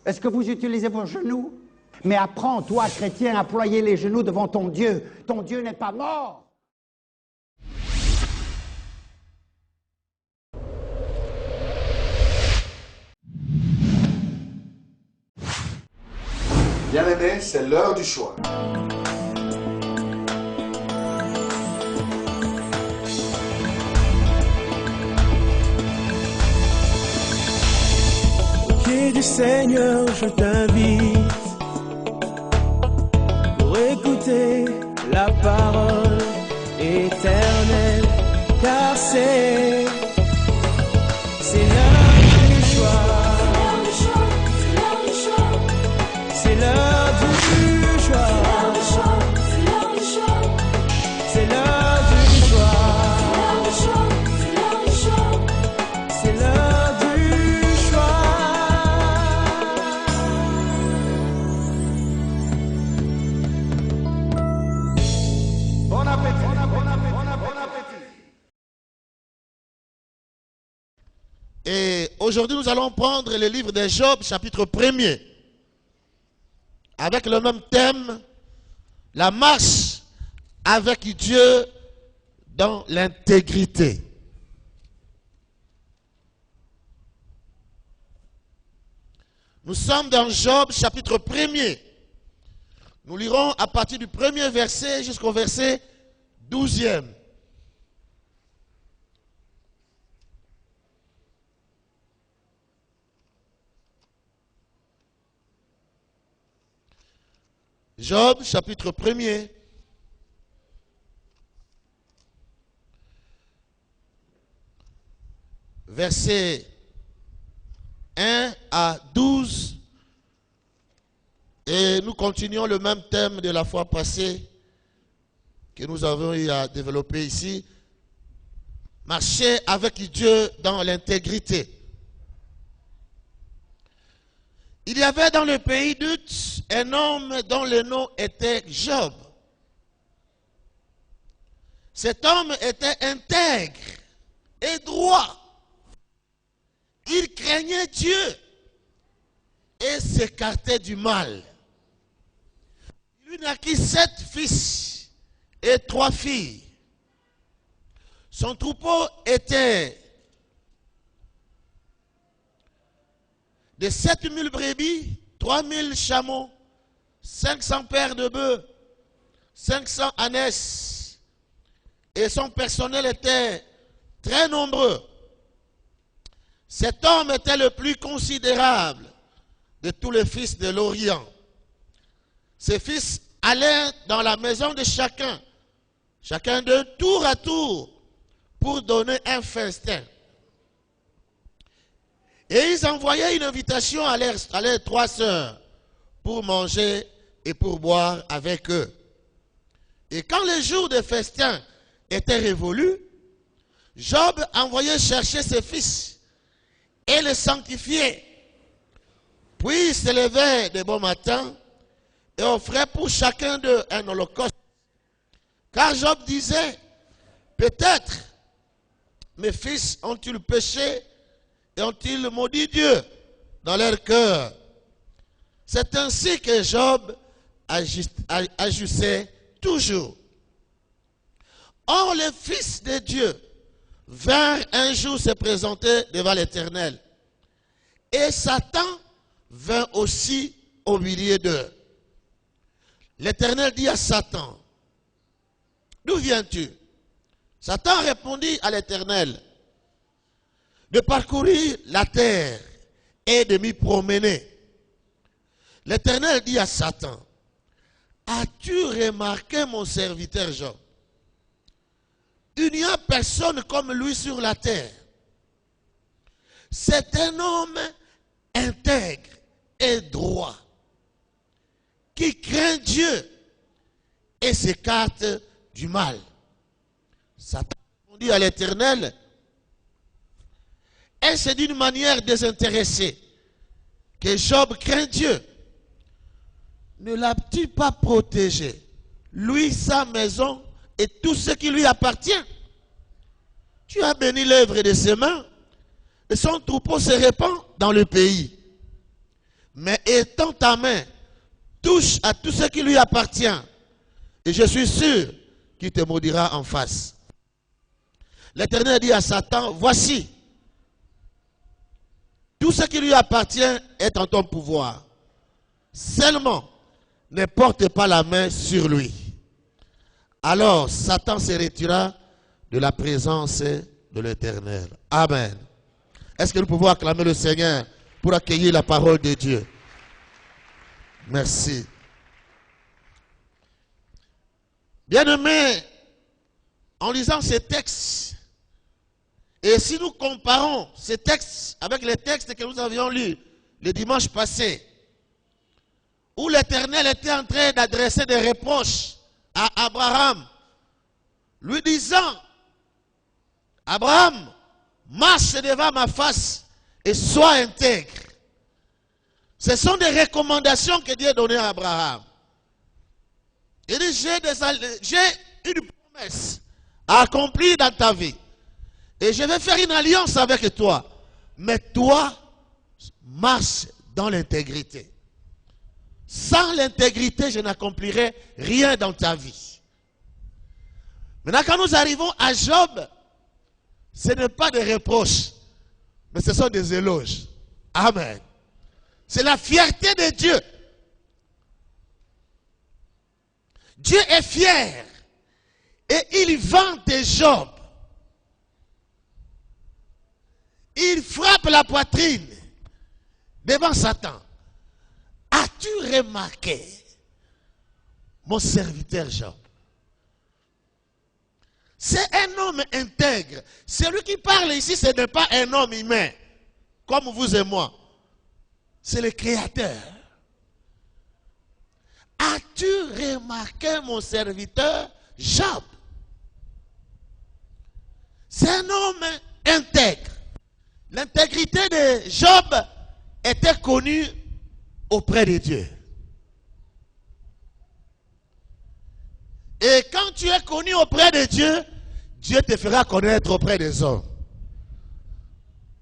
Est-ce que vous utilisez vos genoux? Mais apprends, toi, chrétien, à ployer les genoux devant ton Dieu. Ton Dieu n'est pas mort. Bien-aimés, c'est l'heure du choix. Au pied du Seigneur, je t'invite pour écouter la parole éternelle, car c'est l'heure du choix. C'est l'heure du choix. C'est l'heure du choix. C'est l'heure du choix. Bon appétit. Bon appétit. Et aujourd'hui, nous allons prendre le livre de Job, chapitre 1er, avec le même thème, la marche avec Dieu dans l'intégrité. Nous sommes dans Job, chapitre 1er. Nous lirons à partir du premier verset jusqu'au verset 12e. Job, chapitre 1er, versets 1 à 12, et nous continuons le même thème de la fois passée que nous avons eu à développer ici. Marcher avec Dieu dans l'intégrité. Il y avait dans le pays d'Uz un homme dont le nom était Job. Cet homme était intègre et droit. Il craignait Dieu et s'écartait du mal. Il lui naquit 7 fils et 3 filles. Son troupeau était de 7000 brebis, 3000 chameaux, 500 paires de bœufs, 500 ânesses. Et son personnel était très nombreux. Cet homme était le plus considérable de tous les fils de l'Orient. Ses fils allaient dans la maison de chacun de tour à tour, pour donner un festin. Et ils envoyaient une invitation à leurs 3 sœurs pour manger et pour boire avec eux. Et quand le jour de festin était révolu, Job envoyait chercher ses fils et les sanctifiait. Puis il se levait de bon matin et offrait pour chacun d'eux un holocauste. Car Job disait, peut-être mes fils ont-ils péché et ont-ils maudit Dieu dans leur cœur? C'est ainsi que Job agissait toujours. Or, les fils de Dieu vinrent un jour se présenter devant l'Éternel. Et Satan vint aussi au milieu d'eux. L'Éternel dit à Satan, d'où viens-tu? Satan répondit à l'Éternel, de parcourir la terre et de m'y promener. L'Éternel dit à Satan, as-tu remarqué mon serviteur Job? Il n'y a personne comme lui sur la terre. C'est un homme intègre et droit, qui craint Dieu et s'écarte du mal. Satan répondit à l'Éternel, et c'est d'une manière désintéressée que Job craint Dieu. Ne l'a-t-il pas protégé, lui, sa maison et tout ce qui lui appartient? Tu as béni l'œuvre de ses mains et son troupeau se répand dans le pays. Mais étends ta main, touche à tout ce qui lui appartient, et je suis sûr qu'il te maudira en face. L'Éternel dit à Satan, voici, tout ce qui lui appartient est en ton pouvoir. Seulement, ne porte pas la main sur lui. Alors, Satan se retira de la présence de l'Éternel. Amen. Est-ce que nous pouvons acclamer le Seigneur pour accueillir la parole de Dieu? Merci. Bien-aimés, en lisant ces textes, et si nous comparons ces textes avec les textes que nous avions lus le dimanche passé, où l'Éternel était en train d'adresser des reproches à Abraham, lui disant, Abraham, marche devant ma face et sois intègre. Ce sont des recommandations que Dieu donnait à Abraham. Il dit, j'ai une promesse à accomplir dans ta vie. Et je vais faire une alliance avec toi. Mais toi, marche dans l'intégrité. Sans l'intégrité, je n'accomplirai rien dans ta vie. Maintenant, quand nous arrivons à Job, ce n'est pas des reproches, mais ce sont des éloges. Amen. C'est la fierté de Dieu. Dieu est fier et il vante Job. Il frappe la poitrine devant Satan. As-tu remarqué mon serviteur Job? C'est un homme intègre. Celui qui parle ici, ce n'est pas un homme humain, comme vous et moi. C'est le Créateur. As-tu remarqué mon serviteur Job? C'est un homme intègre. L'intégrité de Job était connue auprès de Dieu. Et quand tu es connu auprès de Dieu, Dieu te fera connaître auprès des hommes.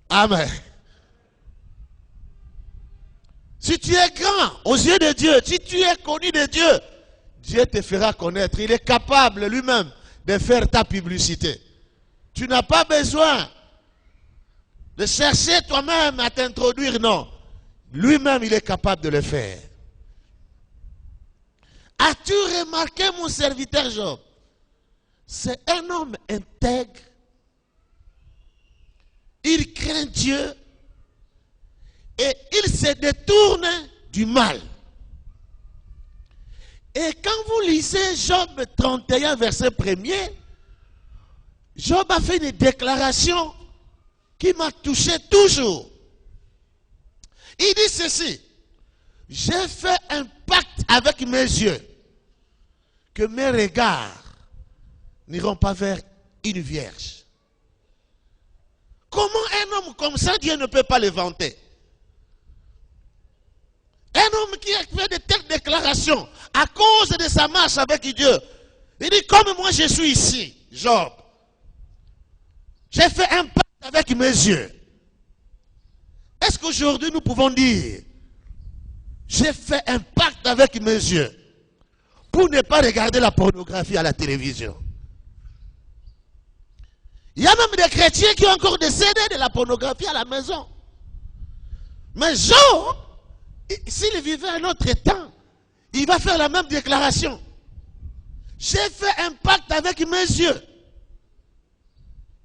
Amen. Si tu es grand aux yeux de Dieu, si tu es connu de Dieu, Dieu te fera connaître. Il est capable lui-même de faire ta publicité. Tu n'as pas besoin de chercher toi-même à t'introduire, non. Lui-même, il est capable de le faire. As-tu remarqué mon serviteur Job? C'est un homme intègre. Il craint Dieu et il se détourne du mal. Et quand vous lisez Job 31, verset 1er, Job a fait une déclaration qui m'a touché toujours. Il dit ceci: j'ai fait un pacte avec mes yeux, que mes regards n'iront pas vers une vierge. Comment un homme comme ça, Dieu ne peut pas le vanter? Un homme qui a fait de telles déclarations à cause de sa marche avec Dieu. Il dit, comme moi je suis ici, Job, j'ai fait un pacte avec mes yeux. Est-ce qu'aujourd'hui nous pouvons dire, j'ai fait un pacte avec mes yeux pour ne pas regarder la pornographie à la télévision? Il y a même des chrétiens qui ont encore des CD de la pornographie à la maison. Mais Job, s'il vivait un autre temps, il va faire la même déclaration. J'ai fait un pacte avec mes yeux.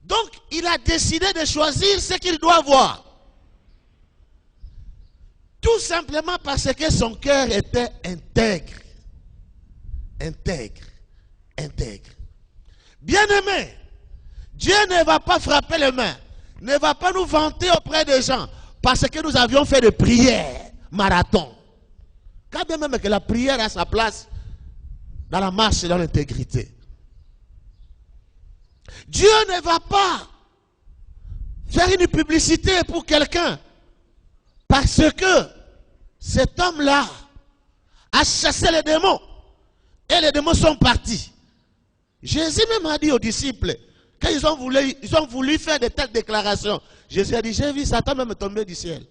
Donc, il a décidé de choisir ce qu'il doit voir. Tout simplement parce que son cœur était intègre. Intègre. Intègre. Bien-aimé, Dieu ne va pas frapper les mains, ne va pas nous vanter auprès des gens parce que nous avions fait des prières marathon. Quand bien même que la prière a sa place dans la marche et dans l'intégrité. Dieu ne va pas faire une publicité pour quelqu'un parce que cet homme-là a chassé les démons et les démons sont partis. Jésus même a dit aux disciples, quand ils ont voulu faire de telles déclarations, Jésus a dit, j'ai vu Satan même tomber du ciel.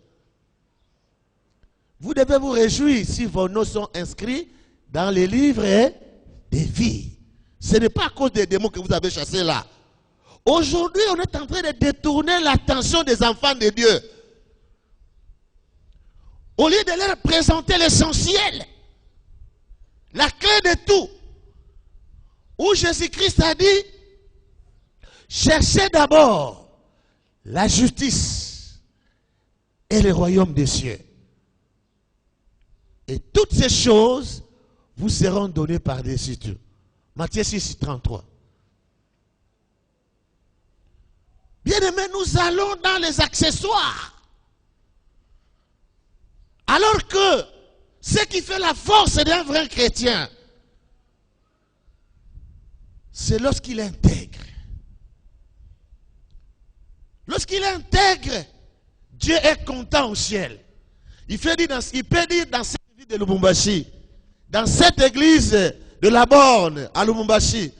Vous devez vous réjouir si vos noms sont inscrits dans les livres des vies. Ce n'est pas à cause des démons que vous avez chassés là. Aujourd'hui, on est en train de détourner l'attention des enfants de Dieu. Au lieu de leur présenter l'essentiel, la clé de tout, où Jésus-Christ a dit, cherchez d'abord la justice et le royaume des cieux. Et toutes ces choses vous seront données par-dessus tout. Matthieu 6, 33. Bien-aimés, nous allons dans les accessoires. Alors que ce qui fait la force d'un vrai chrétien, c'est lorsqu'il intègre. Lorsqu'il intègre, Dieu est content au ciel. Il peut dire dans cette église de Lubumbashi, dans cette église de la Borne à Lubumbashi,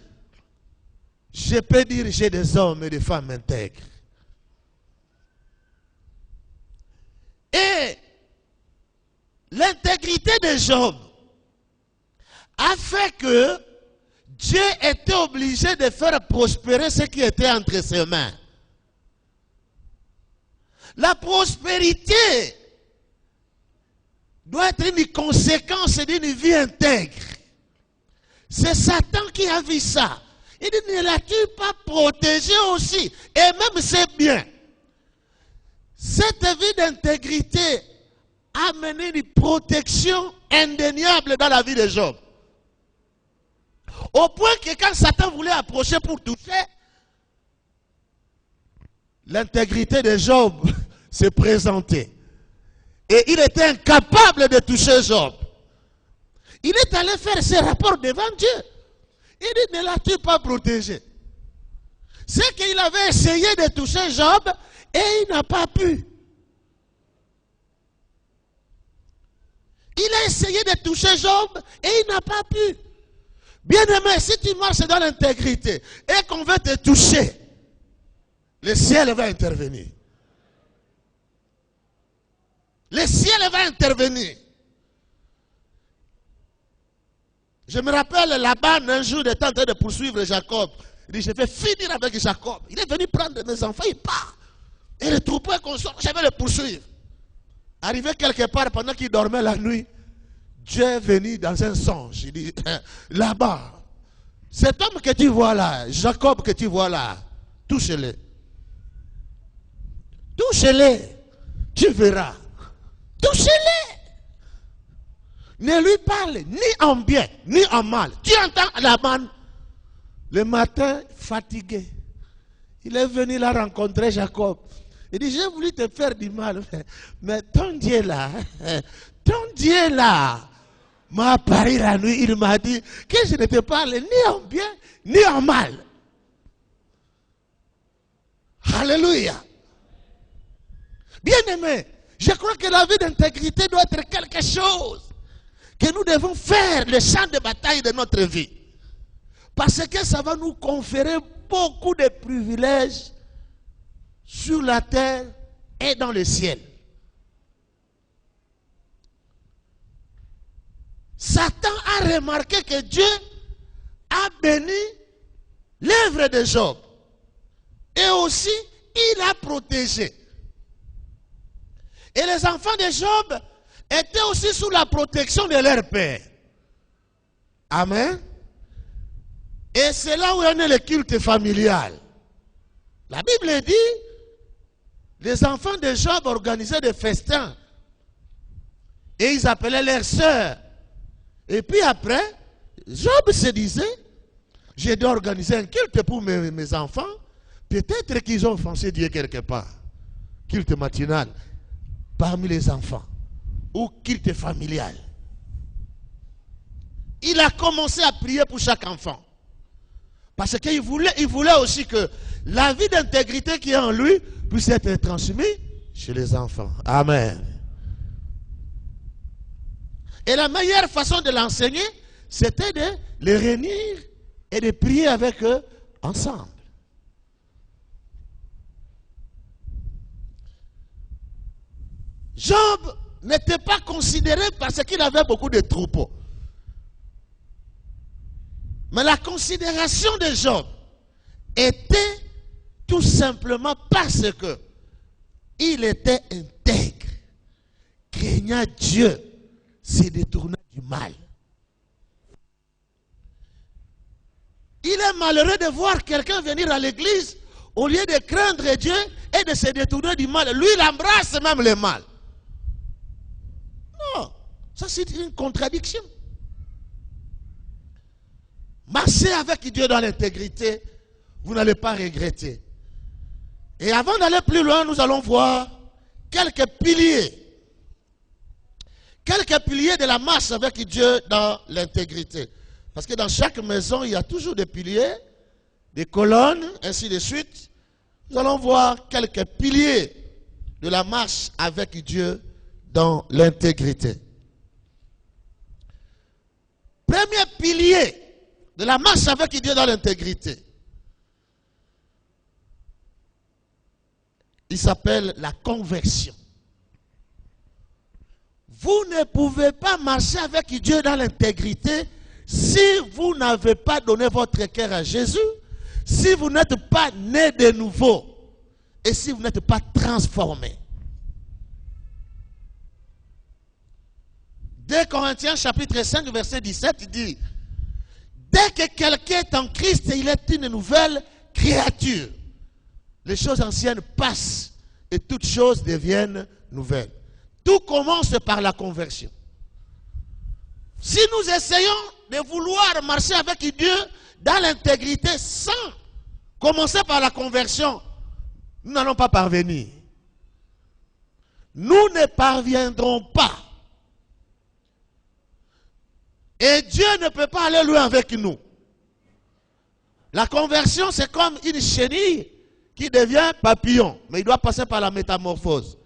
je peux dire j'ai des hommes et des femmes intègres. Et l'intégrité de Job a fait que Dieu était obligé de faire prospérer ce qui était entre ses mains. La prospérité doit être une conséquence d'une vie intègre. C'est Satan qui a vu ça. Il dit, ne l'as-tu pas protégé aussi? Et même c'est bien. Cette vie d'intégrité a mené une protection indéniable dans la vie de Job. Au point que quand Satan voulait approcher pour toucher, l'intégrité de Job s'est présentée. Et il était incapable de toucher Job. Il est allé faire ses rapports devant Dieu. Il dit, ne l'as-tu pas protégé? C'est qu'il avait essayé de toucher Job et il n'a pas pu. Il a essayé de toucher Job et il n'a pas pu. Bien-aimé, si tu marches dans l'intégrité et qu'on veut te toucher, le ciel va intervenir. Le ciel va intervenir. Je me rappelle Laban un jour était en train de poursuivre Jacob. Il dit, je vais finir avec Jacob. Il est venu prendre mes enfants, il part. Et le troupeau est consort, je vais le poursuivre. Arrivé quelque part pendant qu'il dormait la nuit, Dieu est venu dans un songe. Il dit, là-bas, cet homme que tu vois là, Jacob que tu vois là, touche-le. Touche-le. Tu verras. Touche-le. Ne lui parle ni en bien, ni en mal. Tu entends Laban, le matin, fatigué. Il est venu là rencontrer Jacob. Il dit, j'ai voulu te faire du mal, mais ton Dieu là m'a apparu la nuit. Il m'a dit que je ne te parle ni en bien, ni en mal. Alléluia. Bien-aimé, je crois que la vie d'intégrité doit être quelque chose que nous devons faire le champ de bataille de notre vie. Parce que ça va nous conférer beaucoup de privilèges sur la terre et dans le ciel. Satan a remarqué que Dieu a béni l'œuvre de Job. Et aussi, il a protégé. Et les enfants de Job étaient aussi sous la protection de leur père. Amen. Et c'est là où on est le culte familial. La Bible dit, les enfants de Job organisaient des festins. Et ils appelaient leurs sœurs. Et puis après, Job se disait, j'ai dû organiser un culte pour mes enfants. Peut-être qu'ils ont offensé Dieu quelque part. Culte matinal parmi les enfants. Ou culte familial. Il a commencé à prier pour chaque enfant. Parce qu'il voulait aussi que la vie d'intégrité qui est en lui puisse être transmise chez les enfants. Amen. Et la meilleure façon de l'enseigner, c'était de les réunir et de prier avec eux ensemble. Job n'était pas considéré parce qu'il avait beaucoup de troupeaux. Mais la considération de Job était tout simplement parce que il était intègre, craignant Dieu, se détournant du mal. Il est malheureux de voir quelqu'un venir à l'église au lieu de craindre Dieu et de se détourner du mal. Lui, il embrasse même le mal. Non, ça c'est une contradiction. Marchez avec Dieu dans l'intégrité, vous n'allez pas regretter. Et avant d'aller plus loin, nous allons voir quelques piliers. Quelques piliers de la marche avec Dieu dans l'intégrité. Parce que dans chaque maison, il y a toujours des piliers, des colonnes, ainsi de suite. Nous allons voir quelques piliers de la marche avec Dieu dans l'intégrité. Premier pilier de la marche avec Dieu dans l'intégrité. Il s'appelle la conversion. Vous ne pouvez pas marcher avec Dieu dans l'intégrité si vous n'avez pas donné votre cœur à Jésus, si vous n'êtes pas né de nouveau et si vous n'êtes pas transformé. 2 Corinthiens chapitre 5 verset 17 il dit: dès que quelqu'un est en Christ, il est une nouvelle créature. Les choses anciennes passent et toutes choses deviennent nouvelles. Tout commence par la conversion. Si nous essayons de vouloir marcher avec Dieu dans l'intégrité sans commencer par la conversion, nous n'allons pas parvenir. Nous ne parviendrons pas. Et Dieu ne peut pas aller loin avec nous. La conversion, c'est comme une chenille qui devient papillon. Mais il doit passer par la métamorphose.